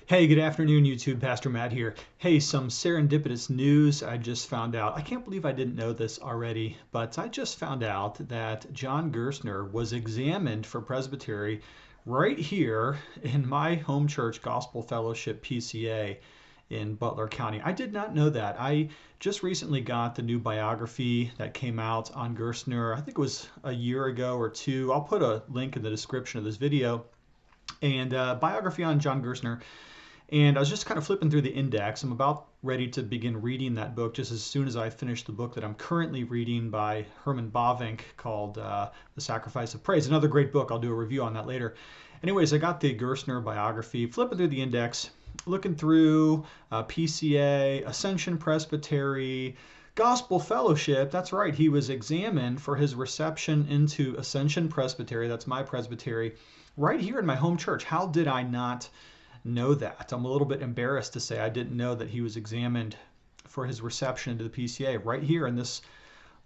Hey, good afternoon, YouTube. Pastor Matt here. Hey, some serendipitous news I just found out. I can't believe I didn't know this already, but I just found out that John Gerstner was examined for presbytery right here in my home church, Gospel Fellowship PCA in Butler County. I did not know that. I just recently got the new biography that came out on Gerstner. I think it was a year ago or two. I'll put a link in the description of this video. And biography on John Gerstner. And I was just kind of flipping through the index. I'm about ready to begin reading that book just as soon as I finish the book that I'm currently reading by Herman Bavinck called The Sacrifice of Praise. Another great book. I'll do a review on that later. Anyways, I got the Gerstner biography, flipping through the index, looking through PCA, Ascension Presbytery, Gospel Fellowship. That's right. He was examined for his reception into Ascension Presbytery. That's my presbytery right here in my home church. How did I not know that? I'm a little bit embarrassed to say I didn't know that he was examined for his reception into the PCA right here in this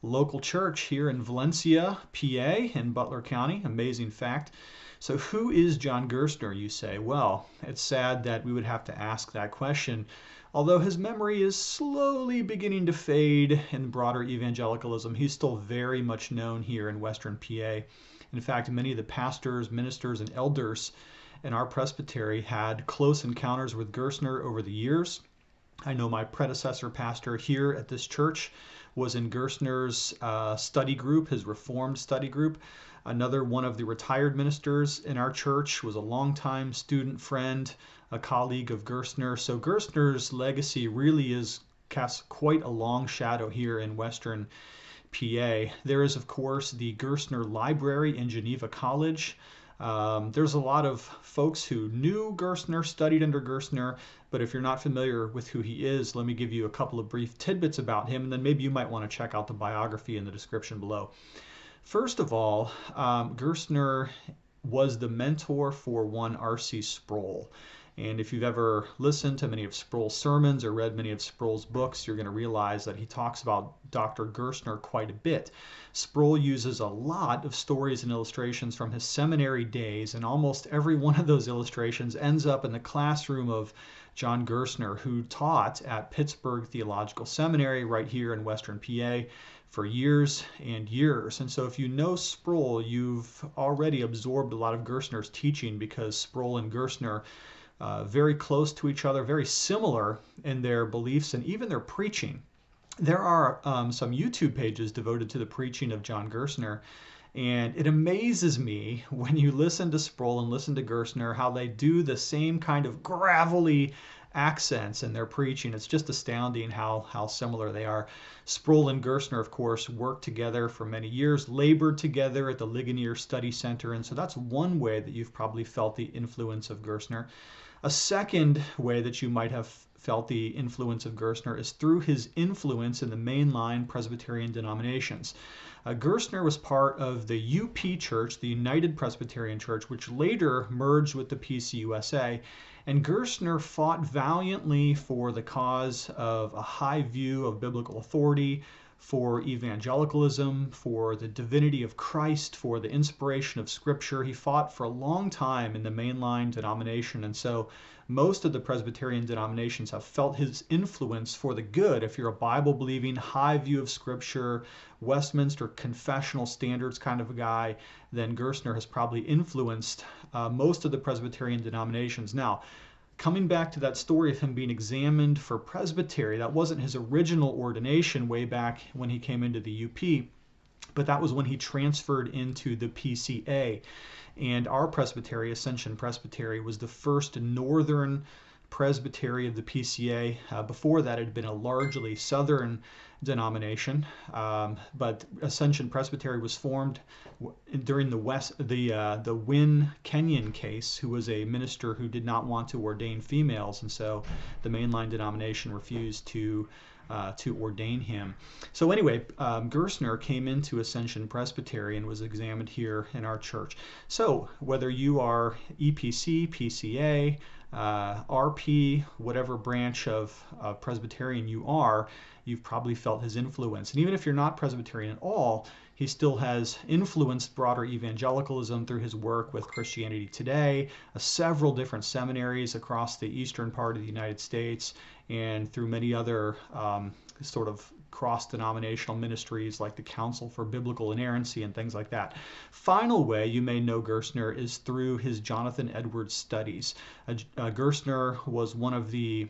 local church here in Valencia, PA, in Butler County. Amazing fact. So who is John Gerstner, you say? Well, it's sad that we would have to ask that question, although his memory is slowly beginning to fade in broader evangelicalism. He's still very much known here in Western PA. In fact, many of the pastors, ministers, and elders in our presbytery had close encounters with Gerstner over the years. I know my predecessor pastor here at this church was in Gerstner's study group, his Reformed study group. Another one of the retired ministers in our church was a longtime student friend, a colleague of Gerstner. So Gerstner's legacy really casts quite a long shadow here in Western PA. There is, of course, the Gerstner Library in Geneva College. There's a lot of folks who knew Gerstner, studied under Gerstner, but if you're not familiar with who he is, let me give you a couple of brief tidbits about him, and then maybe you might want to check out the biography in the description below. First of all, Gerstner was the mentor for one R.C. Sproul. And if you've ever listened to many of Sproul's sermons or read many of Sproul's books, you're going to realize that he talks about Dr. Gerstner quite a bit. Sproul uses a lot of stories and illustrations from his seminary days, and almost every one of those illustrations ends up in the classroom of John Gerstner, who taught at Pittsburgh Theological Seminary right here in Western PA for years and years. And so if you know Sproul, you've already absorbed a lot of Gerstner's teaching, because Sproul and Gerstner very close to each other, very similar in their beliefs and even their preaching. There are some YouTube pages devoted to the preaching of John Gerstner, and it amazes me when you listen to Sproul and listen to Gerstner how they do the same kind of gravelly accents in their preaching. It's just astounding how similar they are. Sproul and Gerstner, of course, worked together for many years, labored together at the Ligonier Study Center, and so that's one way that you've probably felt the influence of Gerstner. A second way that you might have felt the influence of Gerstner is through his influence in the mainline Presbyterian denominations. Gerstner was part of the UP Church, the United Presbyterian Church, which later merged with the PCUSA. And Gerstner fought valiantly for the cause of a high view of biblical authority, for evangelicalism, for the divinity of Christ, for the inspiration of Scripture. He fought for a long time in the mainline denomination, and so most of the Presbyterian denominations have felt his influence for the good. If you're a Bible-believing, high view of Scripture, Westminster confessional standards kind of a guy, then Gerstner has probably influenced most of the Presbyterian denominations. Now, coming back to that story of him being examined for presbytery, that wasn't his original ordination way back when he came into the UP, but that was when he transferred into the PCA. And our presbytery, Ascension Presbytery, was the first northern presbytery of the PCA. Before that, it had been a largely southern denomination, but Ascension Presbytery was formed during the Wynn Kenyon case, who was a minister who did not want to ordain females, and so the mainline denomination refused to ordain him. So anyway, Gerstner came into Ascension Presbytery and was examined here in our church. So whether you are EPC, PCA, RP, whatever branch of Presbyterian you are, you've probably felt his influence. And even if you're not Presbyterian at all, He still has influenced broader evangelicalism through his work with Christianity Today, several different seminaries across the eastern part of the United States, and through many other sort of cross-denominational ministries like the Council for Biblical Inerrancy and things like that. Final way you may know Gerstner is through his Jonathan Edwards studies. Gerstner was one of the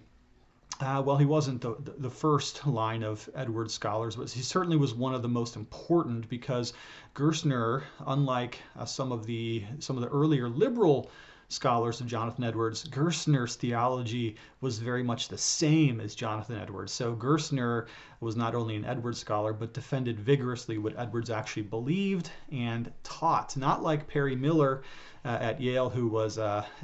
well, he wasn't the first line of Edwards scholars, but he certainly was one of the most important, because Gerstner, unlike some of the earlier liberal scholars of Jonathan Edwards, Gerstner's theology was very much the same as Jonathan Edwards. So Gerstner was not only an Edwards scholar, but defended vigorously what Edwards actually believed and taught. Not like Perry Miller at Yale, who was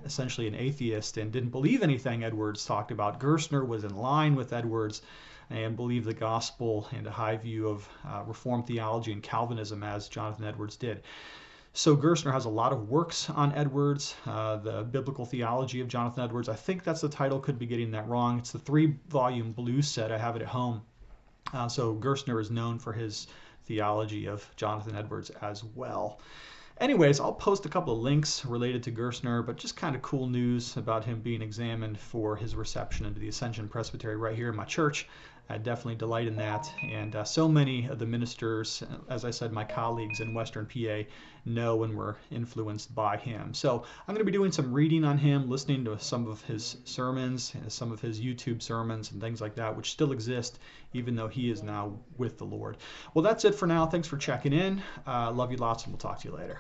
essentially an atheist and didn't believe anything Edwards talked about. Gerstner was in line with Edwards and believed the gospel and a high view of Reformed theology and Calvinism, as Jonathan Edwards did. So Gerstner has a lot of works on Edwards, the biblical theology of Jonathan Edwards. I think that's the title, could be getting that wrong. It's the 3-volume blue set. I have it at home. So Gerstner is known for his theology of Jonathan Edwards as well. Anyways, I'll post a couple of links related to Gerstner, but just kind of cool news about him being examined for his reception into the Ascension Presbytery right here in my church. I definitely delight in that, and so many of the ministers, as I said, my colleagues in Western PA, know and were influenced by him. So I'm going to be doing some reading on him, listening to some of his sermons, some of his YouTube sermons and things like that, which still exist even though he is now with the Lord. Well, that's it for now. Thanks for checking in. Love you lots, and we'll talk to you later.